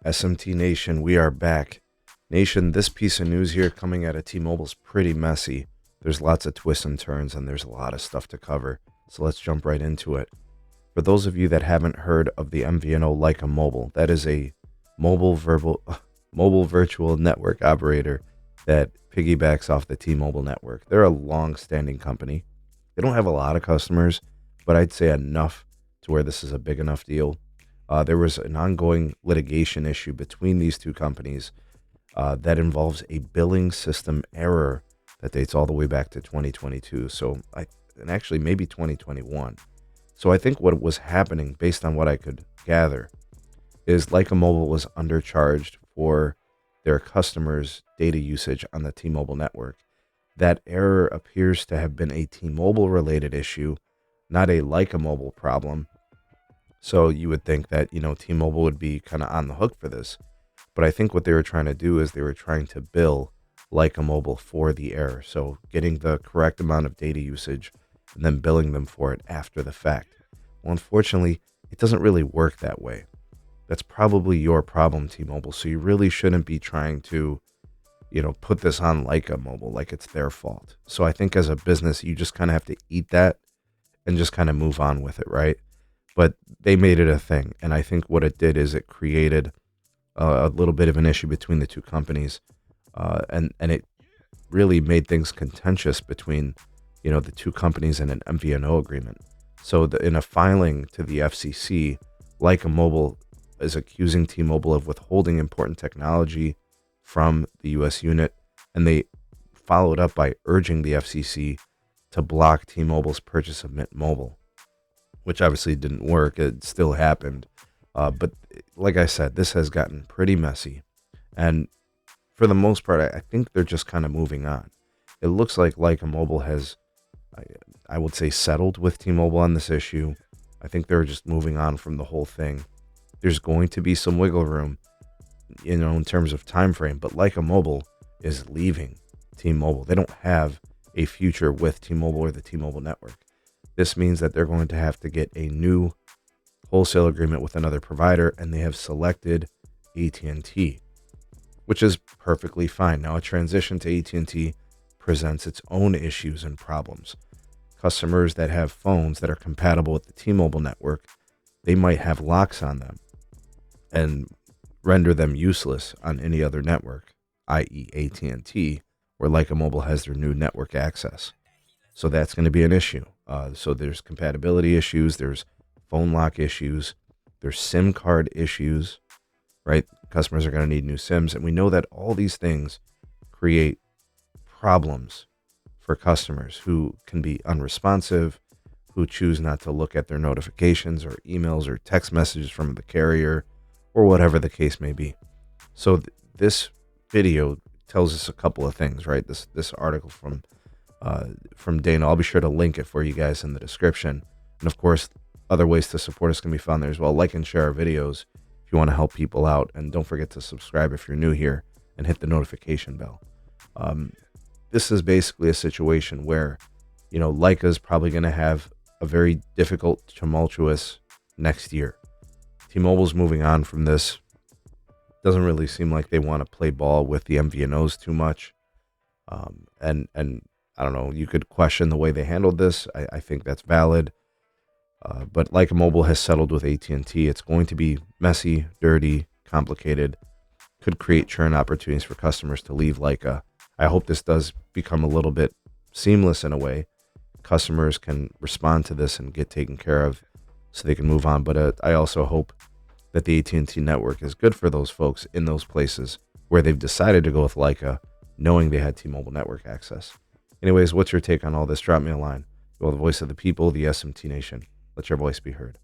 SMT Nation, we are back. Nation, this piece of news here coming out of T-Mobile's pretty messy. There's lots of twists and turns, and there's a lot of stuff to cover. So let's jump right into it. For those of you that haven't heard of the MVNO LycaMobile, that is a mobile virtual network operator that piggybacks off the T-Mobile network. They're a long-standing company. They don't have a lot of customers, but I'd say enough to where this is a big enough deal. There was an ongoing litigation issue between these two companies that involves a billing system error that dates all the way back to 2022. And actually maybe 2021. So I think what was happening, based on what I could gather, is LycaMobile was undercharged for their customers' data usage on the T-Mobile network. That error appears to have been a T-Mobile related issue, not a LycaMobile problem. So you would think that, T-Mobile would be kind of on the hook for this. But I think what they were trying to do is they were trying to bill LycaMobile for the error. So getting the correct amount of data usage and then billing them for it after the fact. Well, unfortunately, it doesn't really work that way. That's probably your problem, T-Mobile. So you really shouldn't be trying to, put this on LycaMobile like it's their fault. So I think as a business, you just kind of have to eat that and just kind of move on with it, right? But they made it a thing. And I think what it did is it created a little bit of an issue between the two companies. And it really made things contentious between, the two companies in an MVNO agreement. So in a filing to the FCC, LycaMobile is accusing T-Mobile of withholding important technology from the U.S. unit. And they followed up by urging the FCC to block T-Mobile's purchase of Mint Mobile, which obviously didn't work. It still happened. But like I said, this has gotten pretty messy. And for the most part, I think they're just kind of moving on. It looks like LycaMobile has, I would say, settled with T-Mobile on this issue. I think they're just moving on from the whole thing. There's going to be some wiggle room, in terms of time frame. But LycaMobile is leaving T-Mobile. They don't have a future with T-Mobile or the T-Mobile network. This means that they're going to have to get a new wholesale agreement with another provider, and they have selected AT&T, which is perfectly fine. Now, a transition to AT&T presents its own issues and problems. Customers that have phones that are compatible with the T-Mobile network, they might have locks on them and render them useless on any other network, i.e. AT&T, where LycaMobile has their new network access. So that's going to be an issue. So there's compatibility issues, there's phone lock issues, there's SIM card issues, right? Customers are going to need new SIMs. And we know that all these things create problems for customers who can be unresponsive, who choose not to look at their notifications or emails or text messages from the carrier or whatever the case may be. So this video tells us a couple of things, right? This article from Dana, I'll be sure to link it for you guys in the description. And of course, other ways to support us can be found there as well. Like and share our videos if you want to help people out. And don't forget to subscribe if you're new here and hit the notification bell. This is basically a situation where, Lyca is probably going to have a very difficult, tumultuous next year. T-Mobile's moving on from this. Doesn't really seem like they want to play ball with the MVNOs too much. And I don't know, you could question the way they handled this. I think that's valid. But LycaMobile has settled with AT&T. It's going to be messy, dirty, complicated. Could create churn opportunities for customers to leave Lyca. I hope this does become a little bit seamless in a way. Customers can respond to this and get taken care of so they can move on. But I also hope that the AT&T network is good for those folks in those places where they've decided to go with Lyca, knowing they had T-Mobile network access. Anyways, what's your take on all this? Drop me a line. You're the voice of the people, the SMT Nation. Let your voice be heard.